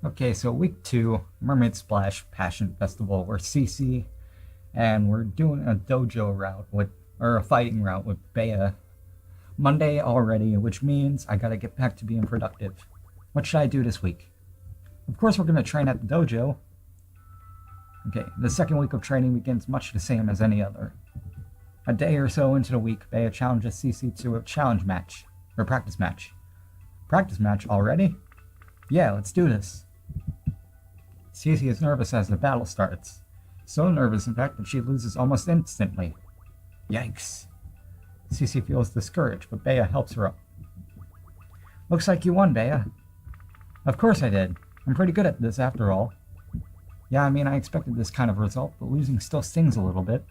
Okay, so week 2, Mermaid Splash Passion Festival. We're CiCi, and we're doing a dojo route or a fighting route with Bea. Monday already, which means I gotta get back to being productive. What should I do this week? Of course we're gonna train at the dojo. Okay, the second week of training begins much the same as any other. A day or so into the week, Bea challenges CiCi to a challenge match, or practice match. Practice match already? Yeah, let's do this. CiCi is nervous as the battle starts. So nervous, in fact, that she loses almost instantly. Yikes. CiCi feels discouraged, but Bea helps her up. Looks like you won, Bea. Of course I did. I'm pretty good at this after all. Yeah, I mean, I expected this kind of result, but losing still stings a little bit.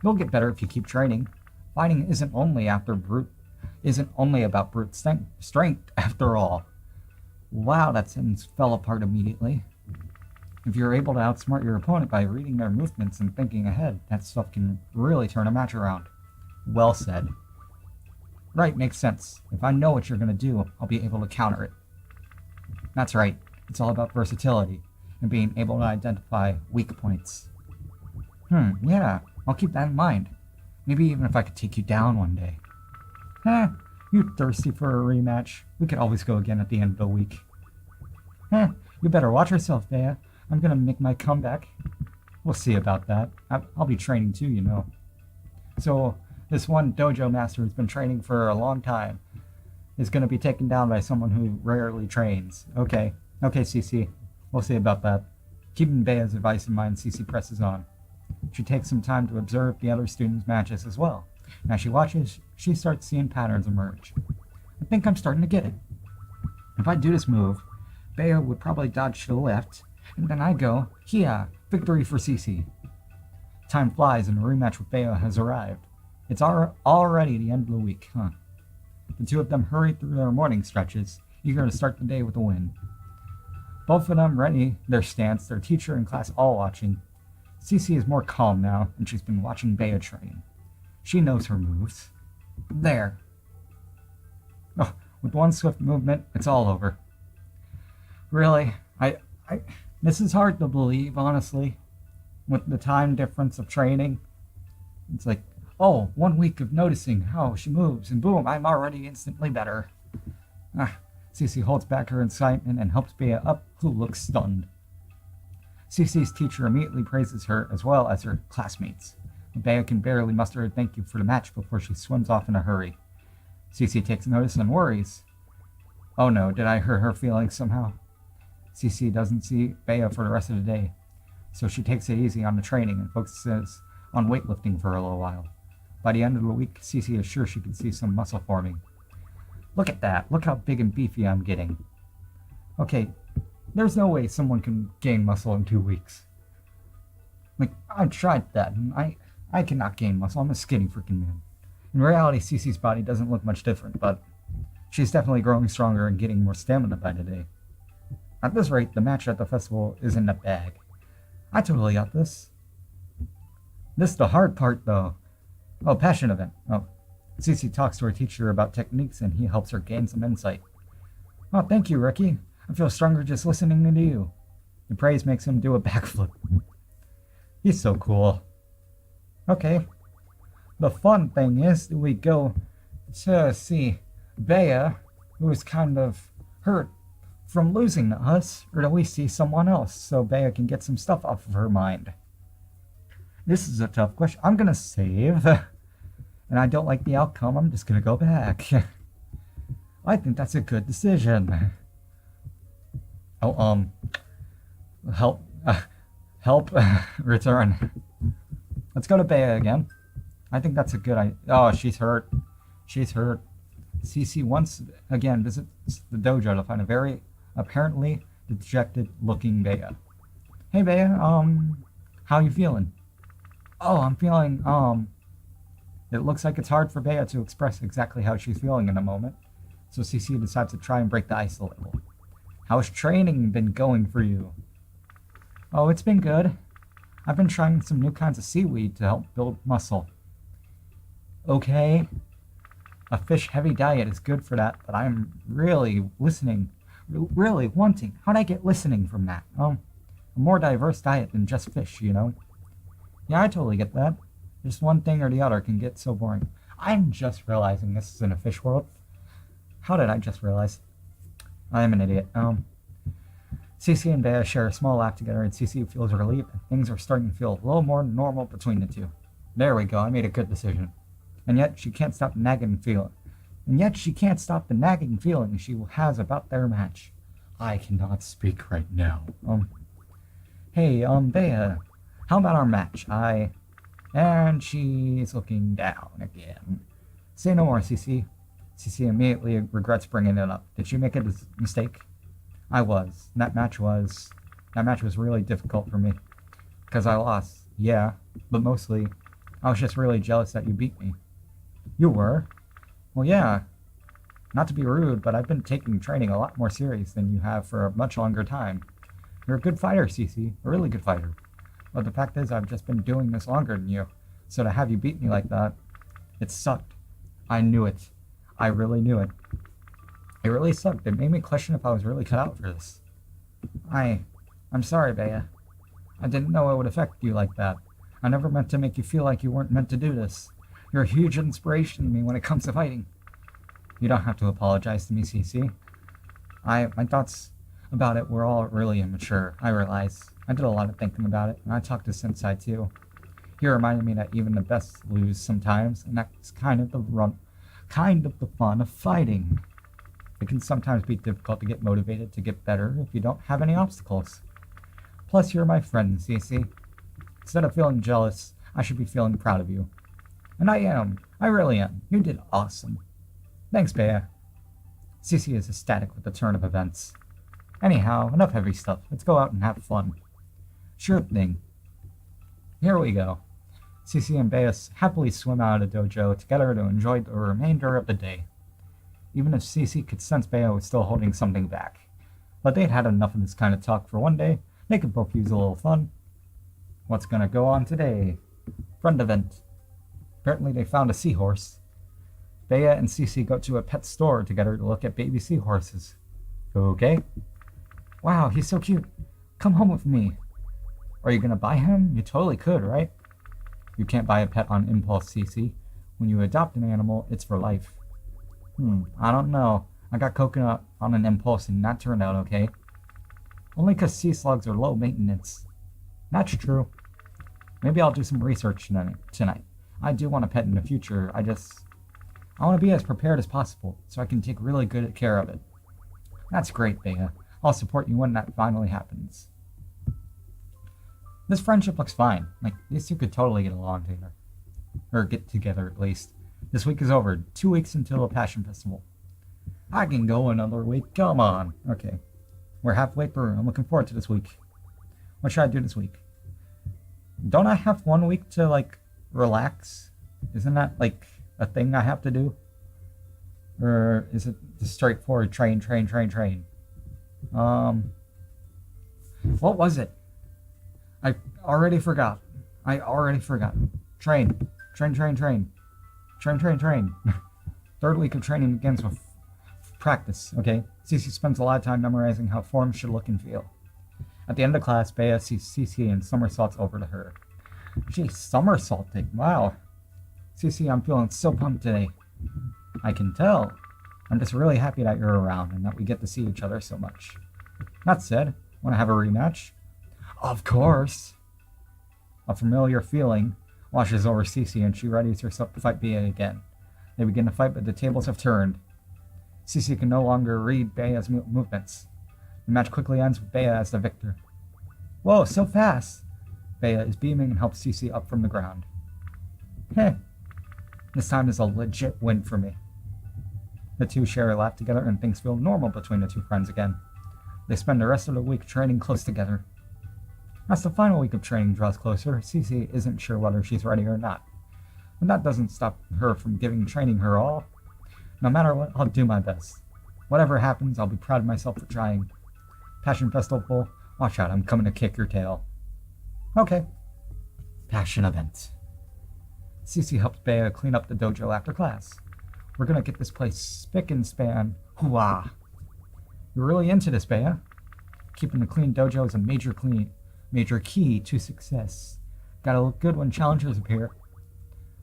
You'll get better if you keep training. Fighting isn't only about brute strength after all. Wow, that sentence fell apart immediately. If you're able to outsmart your opponent by reading their movements and thinking ahead, that stuff can really turn a match around. Well said. Right, makes sense. If I know what you're going to do, I'll be able to counter it. That's right. It's all about versatility and being able to identify weak points. Yeah, I'll keep that in mind. Maybe even if I could take you down one day. You thirsty for a rematch? We could always go again at the end of the week. You better watch yourself, Bea. I'm gonna make my comeback. We'll see about that. I'll be training too, you know. So, this one dojo master who's been training for a long time is gonna be taken down by someone who rarely trains. Okay, CiCi. We'll see about that. Keeping Bea's advice in mind, CiCi presses on. She takes some time to observe the other students' matches as well. As she watches, she starts seeing patterns emerge. I think I'm starting to get it. If I do this move, Bea would probably dodge to the left, and then I go, Kia, victory for CiCi. Time flies and a rematch with Bea has arrived. It's already the end of the week, huh? The two of them hurry through their morning stretches, eager to start the day with a win. Both of them ready their stance, their teacher and class all watching. CiCi is more calm now, and she's been watching Bea train. She knows her moves. There. Oh, with one swift movement, it's all over. Really, this is hard to believe, honestly. With the time difference of training, it's like, oh, 1 week of noticing how she moves, and boom, I'm already instantly better. CiCi holds back her excitement and helps Bea up, who looks stunned. CiCi's teacher immediately praises her as well as her classmates. Bea can barely muster a thank you for the match before she swims off in a hurry. CiCi takes notice and worries. Oh no, did I hurt her feelings somehow? CiCi doesn't see Bea for the rest of the day, so she takes it easy on the training and focuses on weightlifting for a little while. By the end of the week, CiCi is sure she can see some muscle forming. Look at that, look how big and beefy I'm getting. Okay, there's no way someone can gain muscle in 2 weeks. Like, I've tried that, and I cannot gain muscle. I'm a skinny freaking man. In reality, CiCi's body doesn't look much different, but she's definitely growing stronger and getting more stamina by the day. At this rate, the match at the festival is in the bag. I totally got this. This is the hard part, though. Oh, passion event. Oh, CiCi talks to her teacher about techniques, and he helps her gain some insight. Oh, thank you, Ricky. I feel stronger just listening to you. The praise makes him do a backflip. He's so cool. Okay. The fun thing is that we go to see Bea, who is kind of hurt from losing to us, or do we see someone else so Bea can get some stuff off of her mind? This is a tough question. I'm gonna save, and I don't like the outcome. I'm just gonna go back. I think that's a good decision. Oh, help, return. Let's go to Bea again. I think that's a good idea. Oh, she's hurt. She's hurt. CiCi once again visits the dojo to find a very apparently dejected looking Bea. Hey Bea, how you feeling? Oh, I'm feeling, it looks like it's hard for Bea to express exactly how she's feeling in a moment. So CiCi decides to try and break the ice a little. How's training been going for you? Oh, it's been good. I've been trying some new kinds of seaweed to help build muscle. Okay. A fish-heavy diet is good for that, but I'm really listening really wanting. How'd I get listening from that? A more diverse diet than just fish, you know? Yeah, I totally get that. Just one thing or the other can get so boring. I'm just realizing this is in a fish world. How did I just realize? I am an idiot. CiCi and Bea share a small laugh together, and CiCi feels relieved. Things are starting to feel a little more normal between the two. There we go, I made a good decision. And yet she can't stop the nagging feeling she has about their match. I cannot speak right now. Hey, Bea, how about our match? And she's looking down again. Say no more, CiCi. CiCi immediately regrets bringing it up. Did she make a mistake? I was. That match was really difficult for me. Because I lost. Yeah, but mostly, I was just really jealous that you beat me. You were? Well, yeah. Not to be rude, but I've been taking training a lot more serious than you have for a much longer time. You're a good fighter, CiCi. A really good fighter. But the fact is, I've just been doing this longer than you. So to have you beat me like that, it sucked. I knew it. I really knew it. It really sucked. It made me question if I was really cut out for this. I'm sorry, Bea. I didn't know it would affect you like that. I never meant to make you feel like you weren't meant to do this. You're a huge inspiration to me when it comes to fighting. You don't have to apologize to me, CiCi. My thoughts about it were all really immature, I realize. I did a lot of thinking about it, and I talked to Sensei too. He reminded me that even the best lose sometimes, and that's kind of the fun of fighting. It can sometimes be difficult to get motivated to get better if you don't have any obstacles. Plus, you're my friend, CiCi. Instead of feeling jealous, I should be feeling proud of you. And I am. I really am. You did awesome. Thanks, Bea. CiCi is ecstatic with the turn of events. Anyhow, enough heavy stuff. Let's go out and have fun. Sure thing. Here we go. CiCi and Bea happily swim out of the dojo together to enjoy the remainder of the day. Even if CiCi could sense Bea was still holding something back. But they'd had enough of this kind of talk for one day. They could both use a little fun. What's gonna go on today? Friend event. Apparently they found a seahorse. Bea and CiCi go to a pet store together to look at baby seahorses. Okay. Wow, he's so cute. Come home with me. Are you gonna buy him? You totally could, right? You can't buy a pet on impulse, CiCi. When you adopt an animal, it's for life. I don't know. I got coconut on an impulse and that turned out okay. Only 'cause sea slugs are low maintenance. That's true. Maybe I'll do some research tonight. I do want a pet in the future. I want to be as prepared as possible so I can take really good care of it. That's great, Bea. I'll support you when that finally happens. This friendship looks fine. Like, these two could totally get along together. Or get together, at least. This week is over. 2 weeks until the Passion Festival. I can go another week. Come on. Okay. We're halfway through. I'm looking forward to this week. What should I do this week? Don't I have 1 week to, like, relax? Isn't that, like, a thing I have to do? Or is it just straightforward train? What was it? I already forgot. Train. Third week of training begins with practice, okay? CiCi spends a lot of time memorizing how forms should look and feel. At the end of class, Bea sees CiCi and somersaults over to her. She's somersaulting. Wow. CiCi, I'm feeling so pumped today. I can tell. I'm just really happy that you're around and that we get to see each other so much. That said, want to have a rematch? Of course. A familiar feeling washes over CiCi and she readies herself to fight Bea again. They begin to fight, but the tables have turned. CiCi can no longer read Bea's movements. The match quickly ends with Bea as the victor. Whoa, so fast! Bea is beaming and helps CiCi up from the ground. Heh. This time is a legit win for me. The two share a laugh together and things feel normal between the two friends again. They spend the rest of the week training close together. As the final week of training draws closer, CiCi isn't sure whether she's ready or not. But that doesn't stop her from giving training her all. No matter what, I'll do my best. Whatever happens, I'll be proud of myself for trying. Passion Festival, watch out, I'm coming to kick your tail. Okay. Passion event. CiCi helped Bea clean up the dojo after class. We're gonna get this place spick and span. Hooah! You're really into this, Bea. Keeping a clean dojo is a major key to success. Gotta look good when challengers appear.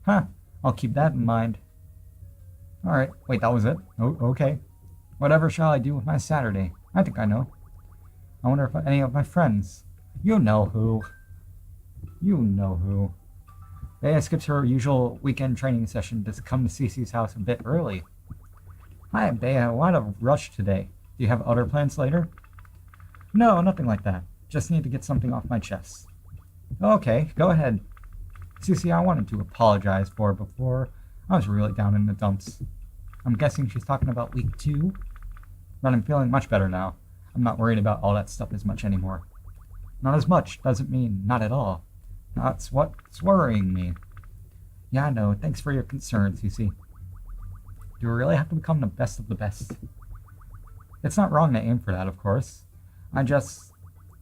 Huh, I'll keep that in mind. Alright, wait, that was it? Oh, okay. Whatever shall I do with my Saturday? I think I know. I wonder if any of my friends. You know who. You know who. Bea skips her usual weekend training session to come to CiCi's house a bit early. Hi, Bea. What a rush today. Do you have other plans later? No, nothing like that. Just need to get something off my chest. Okay, go ahead. CiCi, I wanted to apologize for before. I was really down in the dumps. I'm guessing she's talking about week 2? But I'm feeling much better now. I'm not worried about all that stuff as much anymore. Not as much doesn't mean not at all. That's what's worrying me. Yeah, I know. Thanks for your concern, CiCi. Do we really have to become the best of the best? It's not wrong to aim for that, of course. I just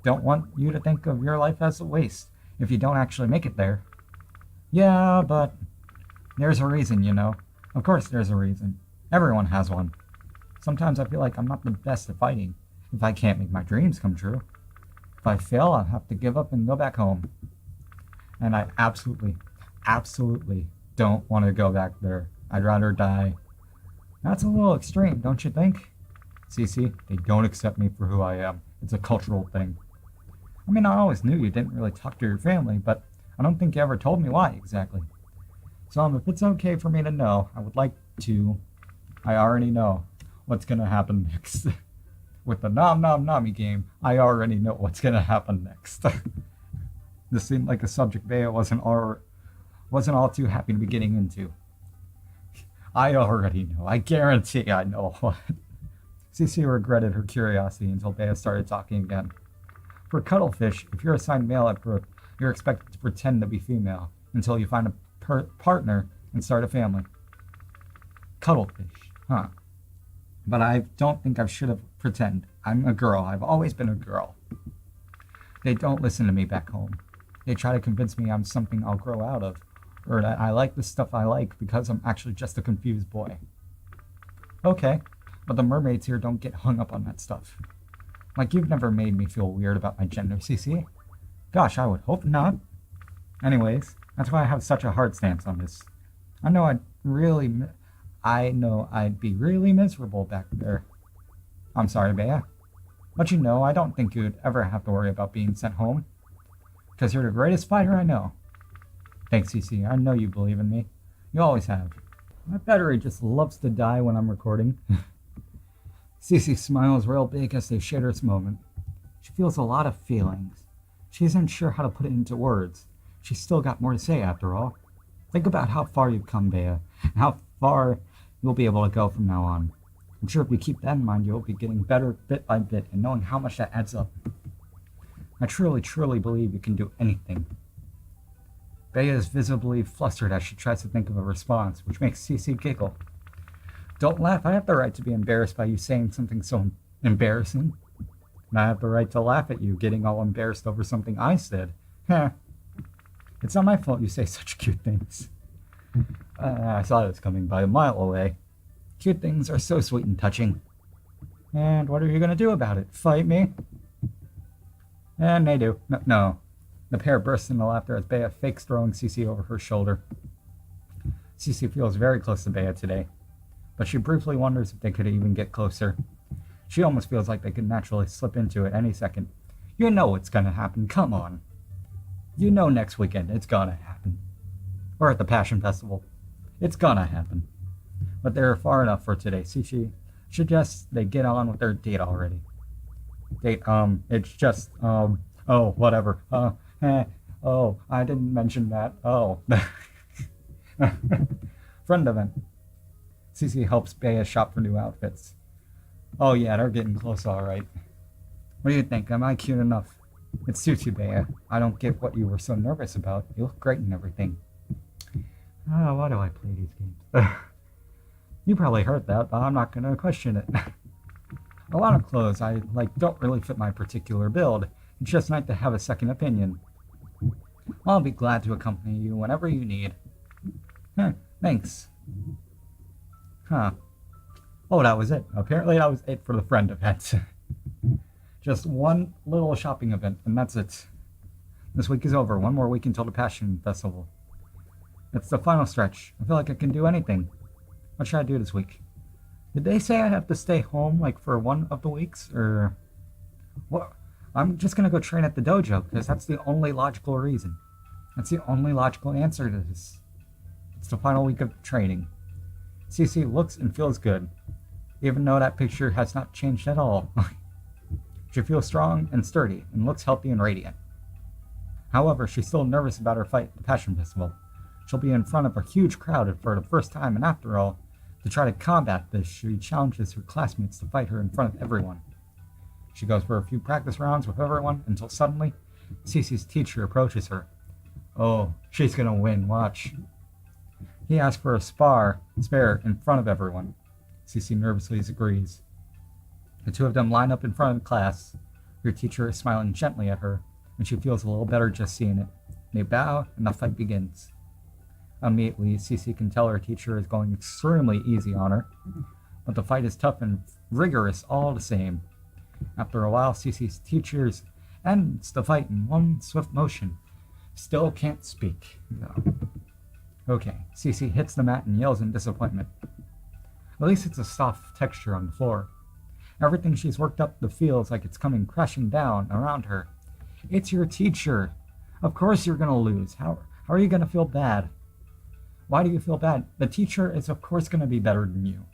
don't want you to think of your life as a waste if you don't actually make it there. Yeah, but there's a reason, you know. Of course there's a reason. Everyone has one. Sometimes I feel like I'm not the best at fighting if I can't make my dreams come true. If I fail, I'll have to give up and go back home. And I absolutely don't want to go back there. I'd rather die. That's a little extreme, don't you think? CiCi, they don't accept me for who I am. It's a cultural thing. I mean, I always knew you didn't really talk to your family, but I don't think you ever told me why exactly. So if it's okay for me to know, I would like to. I already know what's going to happen next. With the NomNomNami game, I already know what's going to happen next. This seemed like a subject Bea wasn't all too happy to be getting into. I already know. I guarantee I know what. CiCi regretted her curiosity until Bea started talking again. For cuttlefish, if you're assigned male at birth, you're expected to pretend to be female until you find a partner and start a family. Cuttlefish, huh? But I don't think I should have pretend. I'm a girl. I've always been a girl. They don't listen to me back home. They try to convince me I'm something I'll grow out of, or that I like the stuff I like because I'm actually just a confused boy. Okay, but the mermaids here don't get hung up on that stuff. Like, you've never made me feel weird about my gender, CiCi. Gosh, I would hope not. Anyways, that's why I have such a hard stance on this. I know I'd be really miserable back there. I'm sorry, Bea. But you know, I don't think you'd ever have to worry about being sent home. Because you're the greatest fighter I know. Thanks, CiCi. I know you believe in me. You always have. My battery just loves to die when I'm recording. CiCi smiles real big as they share this moment. She feels a lot of feelings. She isn't sure how to put it into words. She's still got more to say after all. Think about how far you've come, Bea, and how far you'll be able to go from now on. I'm sure if you keep that in mind, you'll be getting better bit by bit and knowing how much that adds up. I truly believe you can do anything. Bea is visibly flustered as she tries to think of a response, which makes CiCi giggle. Don't laugh, I have the right to be embarrassed by you saying something so embarrassing. And I have the right to laugh at you getting all embarrassed over something I said. Heh. It's not my fault you say such cute things. I saw this coming by a mile away. Cute things are so sweet and touching. And what are you going to do about it? Fight me? And they do. No. The pair bursts into laughter as Bea fakes throwing CiCi over her shoulder. CiCi feels very close to Bea today, but she briefly wonders if they could even get closer. She almost feels like they could naturally slip into it any second. You know what's going to happen. Come on. You know next weekend it's going to happen. Or at the Passion Festival. It's going to happen. But they're far enough for today. CiCi suggests they get on with their date already. It's just, oh, whatever. Oh, I didn't mention that. Oh. Friend event. CiCi helps Bea shop for new outfits. Oh yeah, they're getting close alright. What do you think? Am I cute enough? It suits you, Bea. I don't get what you were so nervous about. You look great and everything. Oh, why do I play these games? You probably heard that, but I'm not going to question it. A lot of clothes I don't really fit my particular build. It's just nice to have a second opinion. I'll be glad to accompany you whenever you need. Thanks. Huh. Oh, that was it. Apparently that was it for the friend event. Just one little shopping event, and that's it. This week is over. One more week until the Passion Festival. It's the final stretch. I feel like I can do anything. What should I do this week? Did they say I have to stay home, like, for one of the weeks? Or what? I'm just gonna go train at the dojo, because that's the only logical reason. That's the only logical answer to this. It's the final week of training. CiCi looks and feels good, even though that picture has not changed at all. She feels strong and sturdy, and looks healthy and radiant. However, she's still nervous about her fight at the Passion Festival. She'll be in front of a huge crowd for the first time, and after all, to try to combat this, she challenges her classmates to fight her in front of everyone. She goes for a few practice rounds with everyone until suddenly, CiCi's teacher approaches her. Oh, she's gonna win, watch. He asks for a spare in front of everyone. CiCi nervously agrees. The two of them line up in front of the class. Her teacher is smiling gently at her, and she feels a little better just seeing it. They bow, and the fight begins. Immediately, CiCi can tell her teacher is going extremely easy on her, but the fight is tough and rigorous all the same. After a while, CiCi's teacher ends the fight in one swift motion. Still can't speak. No. Okay, CiCi hits the mat and yells in disappointment. At least it's a soft texture on the floor. Everything she's worked up feels like it's coming crashing down around her. It's your teacher. Of course you're gonna lose. How are you gonna feel bad? Why do you feel bad? The teacher is of course gonna be better than you.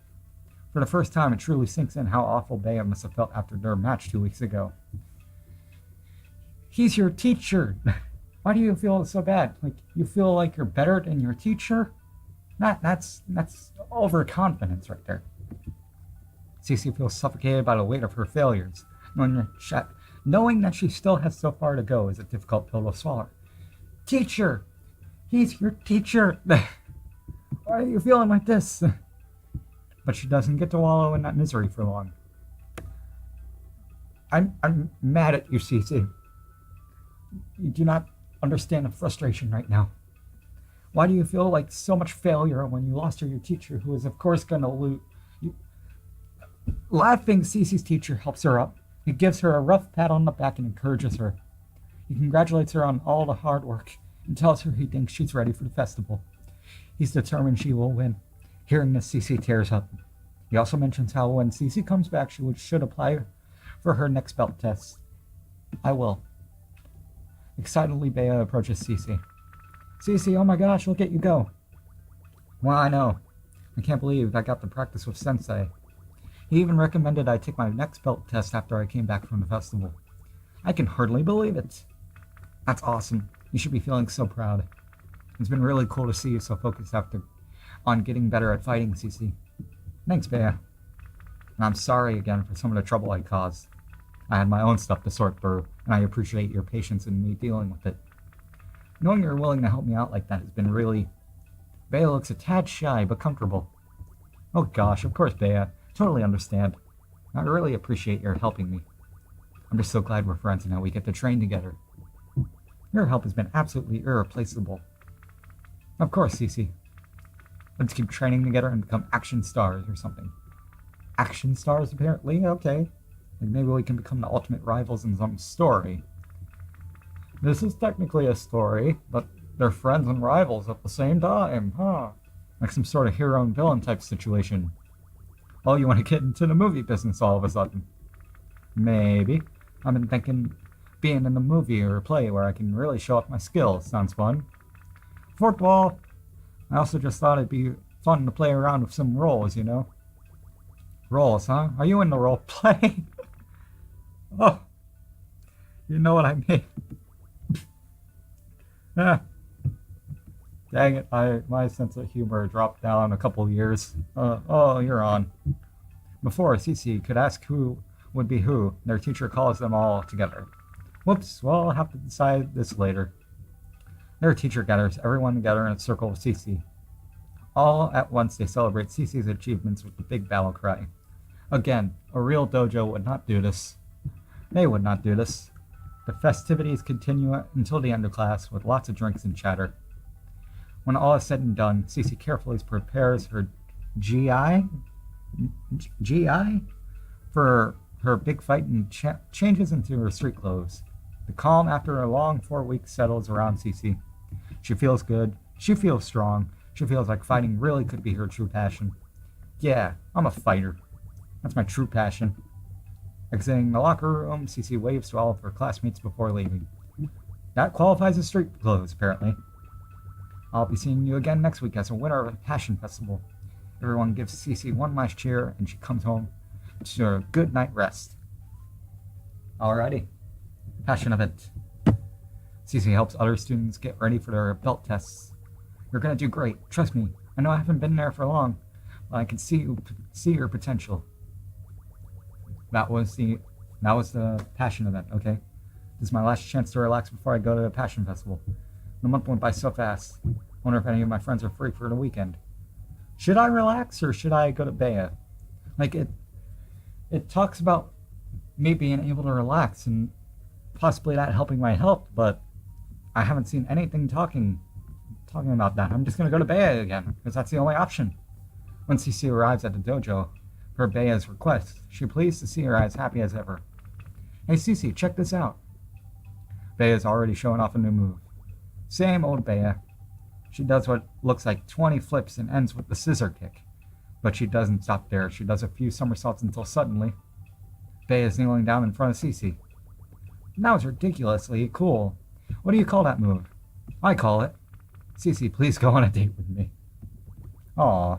For the first time, it truly sinks in how awful Bea must have felt after their match 2 weeks ago. He's your teacher. Why do you feel so bad? Like, you feel like you're better than your teacher? That's overconfidence right there. CiCi feels suffocated by the weight of her failures. Knowing that she still has so far to go is a difficult pill to swallow. Teacher! He's your teacher! Why are you feeling like this? But she doesn't get to wallow in that misery for long. I'm mad at you, CiCi. You do not understand the frustration right now. Why do you feel like so much failure when you lost to your teacher, who is of course going to lose? Laughing, CiCi's teacher helps her up. He gives her a rough pat on the back and encourages her. He congratulates her on all the hard work and tells her he thinks she's ready for the festival. He's determined she will win. Hearing this, CiCi tears up. He also mentions how when CiCi comes back, she should apply for her next belt test. I will. Excitedly, Bea approaches CiCi. CiCi, oh my gosh, look at you go. Well, I know. I can't believe I got to practice with Sensei. He even recommended I take my next belt test after I came back from the festival. I can hardly believe it. That's awesome. You should be feeling so proud. It's been really cool to see you so focused on getting better at fighting, CiCi. Thanks, Bea. And I'm sorry again for some of the trouble I caused. I had my own stuff to sort through, and I appreciate your patience in me dealing with it. Knowing you're willing to help me out like that has been really... Bea looks a tad shy, but comfortable. Oh gosh, of course, Bea. Totally understand. I really appreciate your helping me. I'm just so glad we're friends and now we get to train together. Your help has been absolutely irreplaceable. Of course, CiCi. Let's keep training together and become action stars or something. Action stars, apparently? Okay. Like maybe we can become the ultimate rivals in some story. This is technically a story, but they're friends and rivals at the same time, huh? Like some sort of hero and villain type situation. Oh, you want to get into the movie business all of a sudden? Maybe. I've been thinking being in a movie or a play where I can really show off my skills. Sounds fun. Fourth wall. I also just thought it'd be fun to play around with some roles, you know? Roles, huh? Are you in the role play? Oh, you know what I mean. Ah. Dang it, my sense of humor dropped down a couple years. Oh, you're on. Before CiCi could ask who would be who, their teacher calls them all together. Whoops, well, I'll have to decide this later. Their teacher gathers everyone together in a circle with CiCi. All at once they celebrate CiCi's achievements with the big battle cry. Again, a real dojo would not do this. They would not do this. The festivities continue until the end of class with lots of drinks and chatter. When all is said and done, CiCi carefully prepares her GI GI for her big fight and changes into her street clothes. The calm after a long 4 weeks settles around CiCi. She feels good. She feels strong. She feels like fighting really could be her true passion. Yeah, I'm a fighter. That's my true passion. Exiting the locker room, CiCi waves to all of her classmates before leaving. That qualifies as street clothes, apparently. I'll be seeing you again next week as a winner of a passion festival. Everyone gives CiCi one last cheer, and she comes home to a good night rest. Alrighty. Passion event. CiCi helps other students get ready for their belt tests. You're gonna do great. Trust me. I know I haven't been there for long, but I can see your potential. That was the passion event. Okay. This is my last chance to relax before I go to the passion festival. The month went by so fast. I wonder if any of my friends are free for the weekend. Should I relax or should I go to Bea? Like it talks about me being able to relax and possibly that helping my health, but I haven't seen anything talking about that. I'm just gonna go to Bea again because that's the only option. When CiCi arrives at the dojo, per Bea's request, she pleased to see her as happy as ever. Hey CiCi, check this out. Bea's already showing off a new move. Same old Bea. She does what looks like 20 flips and ends with the scissor kick. But she doesn't stop there. She does a few somersaults until suddenly, Bea is kneeling down in front of CiCi. That was ridiculously cool. What do you call that move? I call it. CiCi, please go on a date with me. Aw.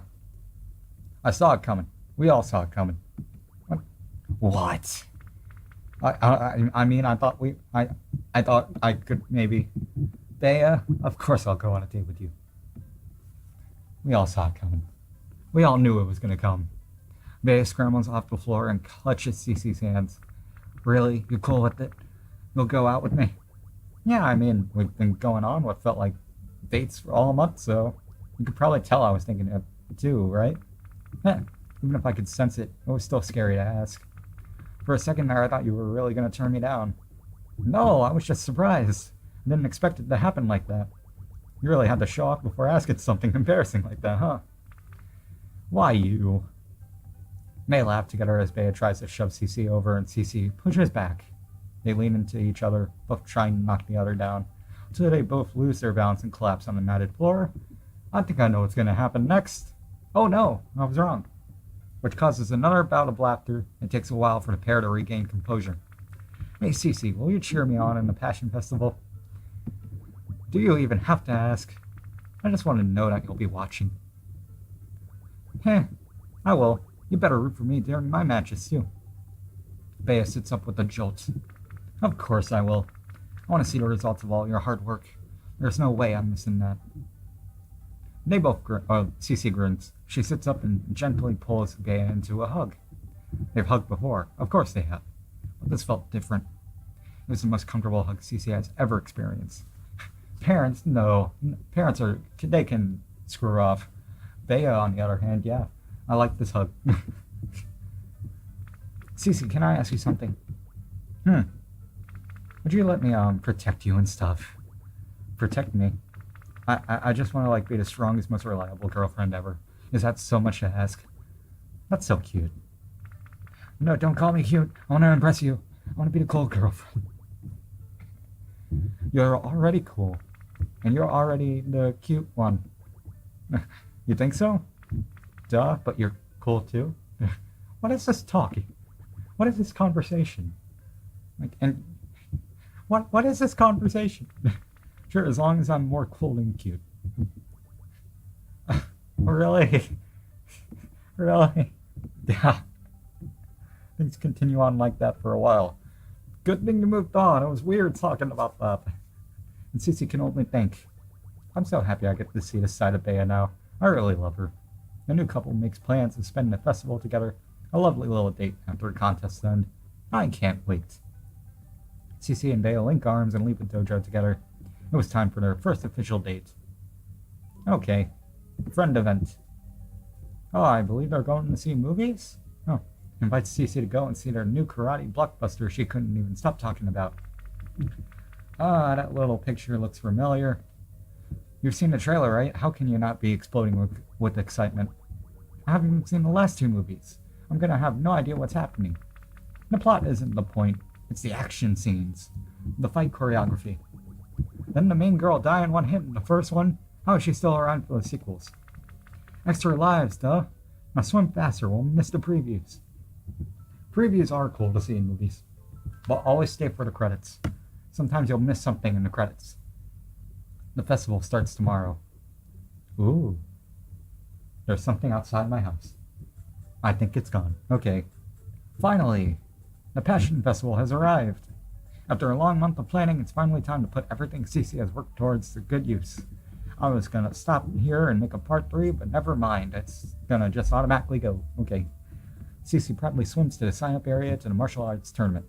I saw it coming. We all saw it coming. What? I mean, I thought I could maybe. Bea, of course I'll go on a date with you. We all saw it coming. We all knew it was gonna come. Bea scrambles off the floor and clutches CiCi's hands. Really? You cool with it? You'll go out with me? Yeah, I mean, we've been going on what felt like dates for all month, so you could probably tell I was thinking it too, right? Eh, even if I could sense it, it was still scary to ask. For a second there, I thought you were really gonna turn me down. No, I was just surprised. I didn't expect it to happen like that. You really had to show off before asking something embarrassing like that, huh? Why you? They laugh together as Bea tries to shove CiCi over and CiCi pushes back. They lean into each other, both trying to knock the other down, until they both lose their balance and collapse on the matted floor. I think I know what's going to happen next. Oh no, I was wrong. Which causes another bout of laughter. It takes a while for the pair to regain composure. Hey CiCi, will you cheer me on in the Passion Festival? Do you even have to ask? I just want to know that you'll be watching. Heh, I will. You better root for me during my matches too. Bea sits up with a jolt. Of course I will. I want to see the results of all your hard work. There's no way I'm missing that. They both CiCi grins. She sits up and gently pulls Bea into a hug. They've hugged before. Of course they have. But this felt different. It was the most comfortable hug CiCi has ever experienced. Parents, no. Parents they can screw off. Bea, on the other hand, yeah. I like this hug. CiCi, can I ask you something? Would you let me protect you and stuff? Protect me? I just want to like be the strongest, most reliable girlfriend ever. Is that so much to ask? That's so cute. No, don't call me cute. I want to impress you. I want to be the cool girlfriend. You're already cool. And you're already the cute one. You think so? Duh, but you're cool too? What is this talking? What is this conversation? What is this conversation? Sure, as long as I'm more cool than cute. Really? Really? Yeah. Things continue on like that for a while. Good thing you moved on. It was weird talking about that. And CiCi can only think. I'm so happy I get to see this side of Bea now. I really love her. The new couple makes plans to spend the festival together. A lovely little date after a contest end. I can't wait. CiCi and Bea link arms and leave the dojo together. It was time for their first official date. Okay. Friend event. Oh, I believe they're going to see movies? Oh. Invites CiCi to go and see their new karate blockbuster she couldn't even stop talking about. Ah, that little picture looks familiar. You've seen the trailer, right? How can you not be exploding with excitement? I haven't seen the last 2 movies. I'm gonna have no idea what's happening. The plot isn't the point, it's the action scenes, the fight choreography. Didn't the main girl die in one hit in the first one? How is she still around for the sequels? Extra lives, duh. Now swim faster, we'll miss the previews. Previews are cool to see in movies, but always stay for the credits. Sometimes you'll miss something in the credits. The festival starts tomorrow. Ooh. There's something outside my house. I think it's gone. Okay. Finally! The Passion Festival has arrived. After a long month of planning, it's finally time to put everything CiCi has worked towards to good use. I was gonna stop here and make a part 3, but never mind. It's gonna just automatically go. Okay. CiCi proudly swims to the sign-up area to the martial arts tournament.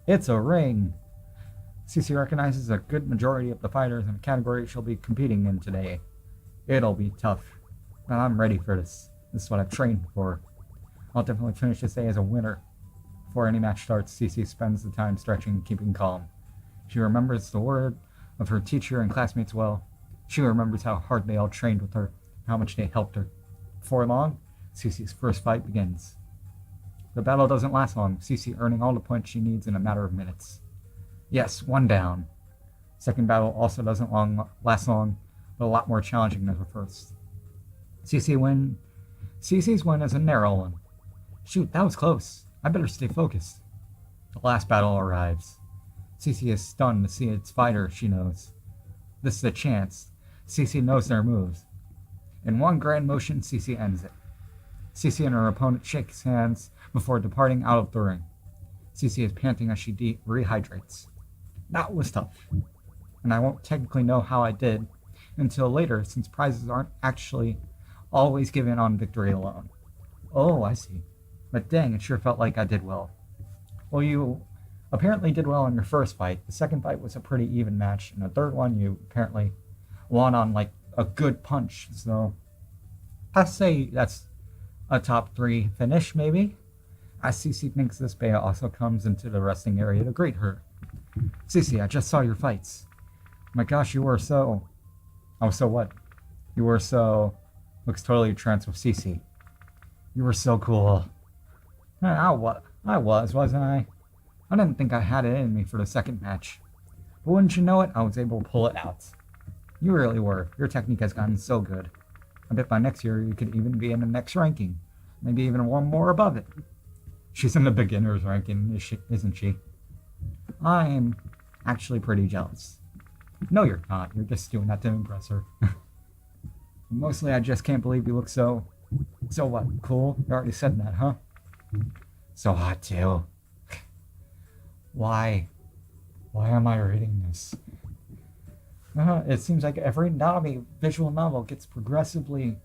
It's a ring! CiCi recognizes a good majority of the fighters in the category she'll be competing in today. It'll be tough, but I'm ready for this. This is what I've trained for. I'll definitely finish this day as a winner. Before any match starts, CiCi spends the time stretching and keeping calm. She remembers the word of her teacher and classmates well. She remembers how hard they all trained with her, how much they helped her. Before long, CiCi's first fight begins. The battle doesn't last long, CiCi earning all the points she needs in a matter of minutes. Yes, 1 down. Second battle also doesn't last long, but a lot more challenging than the first. CiCi's win is a narrow one. Shoot, that was close. I better stay focused. The last battle arrives. CiCi is stunned to see its fighter she knows. This is a chance. CiCi knows their moves. In one grand motion, CiCi ends it. CiCi and her opponent shake hands before departing out of the ring. CiCi is panting as she rehydrates. That was tough. And I won't technically know how I did until later, since prizes aren't actually always given on victory alone. Oh, I see. But dang, it sure felt like I did well. Well, you apparently did well in your first fight. The second fight was a pretty even match, and the third one you apparently won on like a good punch. So I'd say that's a top 3 finish, maybe. As CiCi thinks this, Bea also comes into the wrestling area to greet her. CiCi, I just saw your fights. My gosh, you were so... Oh, so what? You were so... Looks totally tranced with CiCi. You were so cool. I was, wasn't I? I didn't think I had it in me for the second match. But wouldn't you know it, I was able to pull it out. You really were. Your technique has gotten so good. I bet by next year you could even be in the next ranking. Maybe even one more above it. She's in the beginner's ranking, isn't she? I'm actually pretty jealous. No, you're not. You're just doing that to impress her. Mostly, I just can't believe you look so... So what? Cool? You already said that, huh? So hot, too. Why? Why am I reading this? It seems like every Nami visual novel gets progressively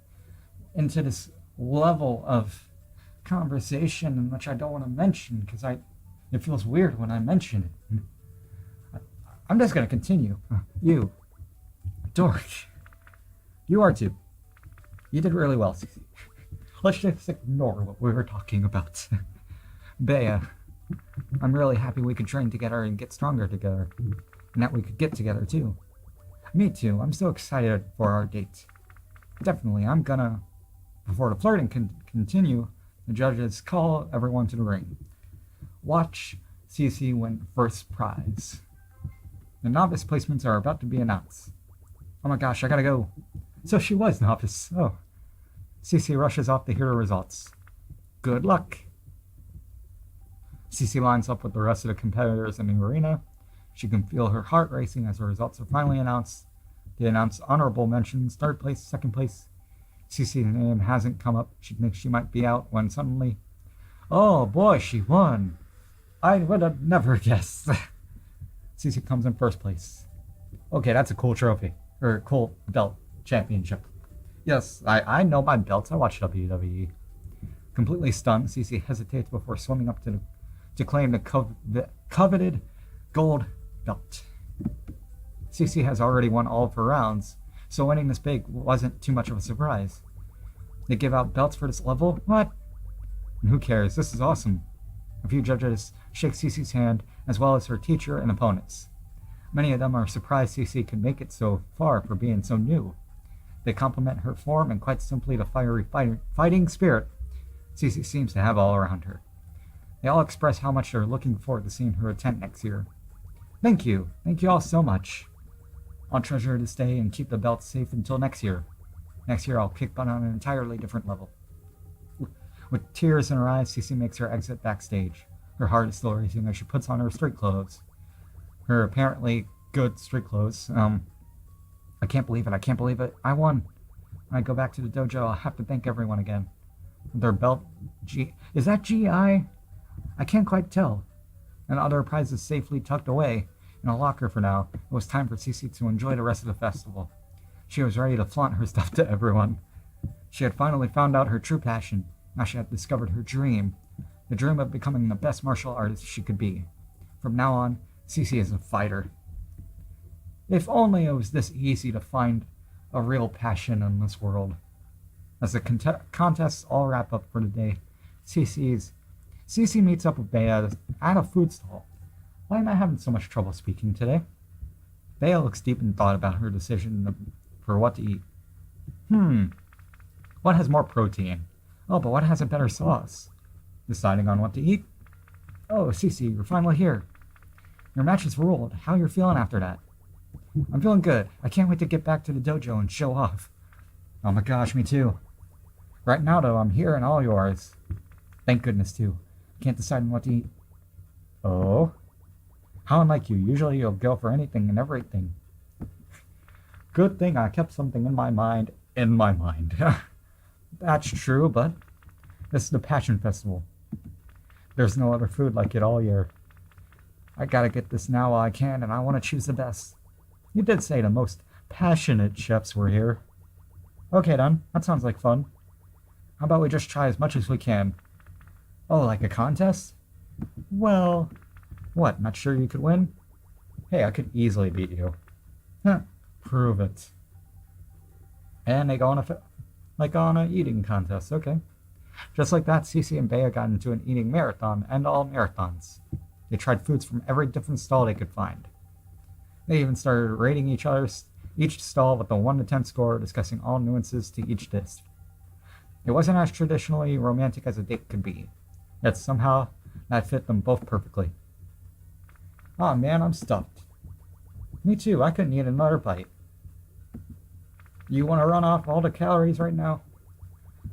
into this level of conversation, which I don't want to mention because it feels weird when I mention it. I'm just going to continue. You, Dork, you are too. You did really well, CiCi. Let's just ignore what we were talking about. Bea, I'm really happy we could train together and get stronger together, and that we could get together too. Me too. I'm so excited for our date. Definitely, I'm gonna... Before the flirting can continue, the judges call everyone to the ring. Watch CiCi win first prize. The novice placements are about to be announced. Oh my gosh, I gotta go. So she was novice. Oh. CiCi rushes off to hear the results. Good luck. CiCi lines up with the rest of the competitors in the arena. She can feel her heart racing as the results are finally announced. They announce honorable mentions, third place, second place. CiCi's name hasn't come up. She thinks she might be out when suddenly... Oh boy, she won! I would have never guessed. CiCi comes in first place. Okay, that's a cool trophy. Or cool belt championship. Yes, I know my belts. I watch WWE. Completely stunned, CiCi hesitates before swimming up to claim the coveted gold belt. CiCi has already won all of her rounds, so winning this big wasn't too much of a surprise. They give out belts for this level? What? And who cares? This is awesome. A few judges shake CiCi's hand, as well as her teacher and opponents. Many of them are surprised CiCi could make it so far for being so new. They complement her form and quite simply the fiery fighting spirit CiCi seems to have all around her. They all express how much they're looking forward to seeing her attend next year. Thank you all so much. I'll treasure this day and keep the belt safe until next year. Next year I'll kick butt on an entirely different level. With tears in her eyes, CiCi makes her exit backstage. Her heart is still racing as she puts on her street clothes. Her apparently good street clothes. I can't believe it. I won. When I go back to the dojo, I'll have to thank everyone again. Their belt, is that GI? I can't quite tell. And other prizes safely tucked away in a locker for now. It was time for CiCi to enjoy the rest of the festival. She was ready to flaunt her stuff to everyone. She had finally found out her true passion. Now she had discovered her dream. The dream of becoming the best martial artist she could be. From now on, CiCi is a fighter. If only it was this easy to find a real passion in this world. As the contests all wrap up for the day, CiCi meets up with Bea at a food stall. Why am I having so much trouble speaking today? Bea looks deep in thought about her decision for what to eat. What has more protein? Oh, but what has a better sauce? Deciding on what to eat? Oh, CiCi, you're finally here. Your match is ruled. How you're feeling after that? I'm feeling good. I can't wait to get back to the dojo and show off. Oh my gosh, me too. Right now, though, I'm here and all yours. Thank goodness, too. Can't decide on what to eat. Oh? How unlike you. Usually you'll go for anything and everything. Good thing I kept something in my mind. That's true, but this is the Passion Festival. There's no other food like it all year. I gotta get this now while I can, and I want to choose the best. You did say the most passionate chefs were here. Okay then, that sounds like fun. How about we just try as much as we can? Oh, like a contest? Well, what, not sure you could win? Hey, I could easily beat you. Huh, prove it. And they go on a eating contest, okay. Just like that, CiCi and Bea got into an eating marathon, and all marathons. They tried foods from every different stall they could find. They even started rating each stall with a 1 to 10 score, discussing all nuances to each dish. It wasn't as traditionally romantic as a date could be, yet somehow that fit them both perfectly. Aw man, I'm stuffed. Me too, I couldn't eat another bite. You want to run off all the calories right now?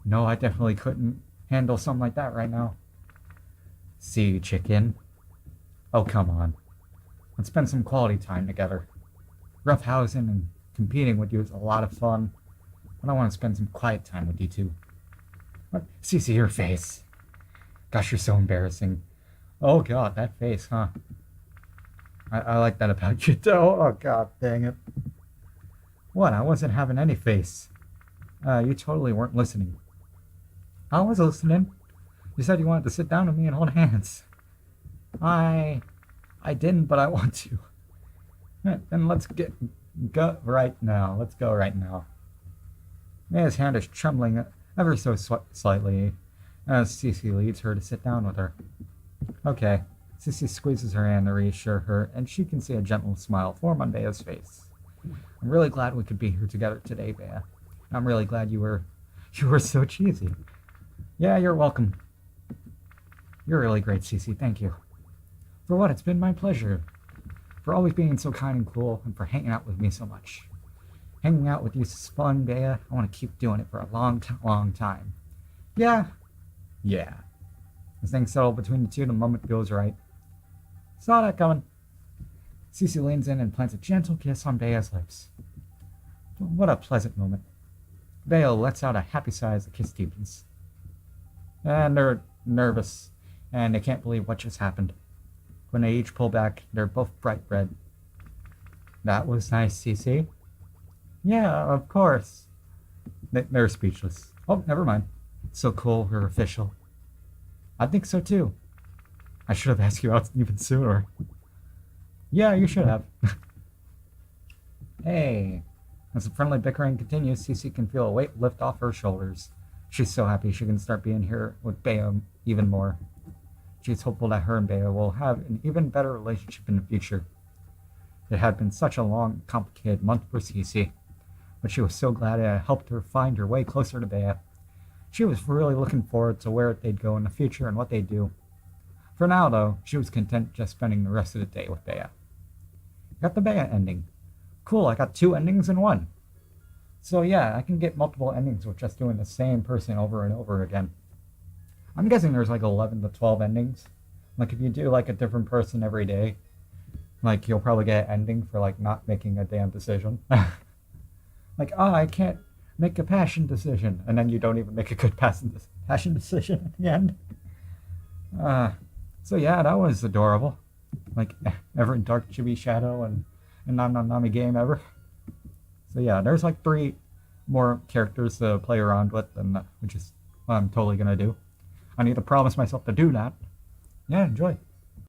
No, I definitely couldn't handle something like that right now. See, chicken. Oh, come on. Let's spend some quality time together. Roughhousing and competing with you is a lot of fun, but I want to spend some quiet time with you too. What? CiCi, your face. Gosh, you're so embarrassing. Oh god, that face, huh? I like that about you too. Oh god, dang it. What? I wasn't having any face. You totally weren't listening. I was listening. You said you wanted to sit down with me and hold hands. I didn't, but I want to. Then let's go right now. Let's go right now. Maya's hand is trembling ever so slightly as CiCi leads her to sit down with her. Okay. CiCi squeezes her hand to reassure her, and she can see a gentle smile form on Bea's face. I'm really glad we could be here together today, Bea. I'm really glad you were so cheesy. Yeah, you're welcome. You're really great, CiCi. Thank you. For what? It's been my pleasure. For always being so kind and cool, and for hanging out with me so much. Hanging out with you is fun, Bea. I want to keep doing it for a long time. Yeah. Yeah. As things settle between the two, the moment feels right. Saw that coming. CiCi leans in and plants a gentle kiss on Bea's lips. What a pleasant moment. Bea lets out a happy sigh as the kiss deepens. And they're nervous, and they can't believe what just happened. When they each pull back, they're both bright red. That was nice, CiCi. Yeah, of course. They're speechless. Oh, never mind. It's so cool, we're official. I think so too. I should have asked you out even sooner. Yeah, you should have. Hey. As the friendly bickering continues, CiCi can feel a weight lift off her shoulders. She's so happy she can start being here with Bea even more. She's hopeful that her and Bea will have an even better relationship in the future. It had been such a long, complicated month for CiCi. but she was so glad I helped her find her way closer to Bea. She was really looking forward to where they'd go in the future and what they'd do. For now, though, she was content just spending the rest of the day with Bea. Got the Bea ending. Cool, I got 2 endings in one. So yeah, I can get multiple endings with just doing the same person over and over again. I'm guessing there's like 11 to 12 endings. Like if you do like a different person every day, like you'll probably get an ending for like not making a damn decision. Like, oh, I can't make a passion decision, and then you don't even make a good passion decision at the end. So yeah, that was adorable. Like ever in DarkChibiShadow and NomNomNami game ever. So yeah, there's like 3 more characters to play around with, and which is what I'm totally gonna do. I need to promise myself to do that. Yeah, enjoy.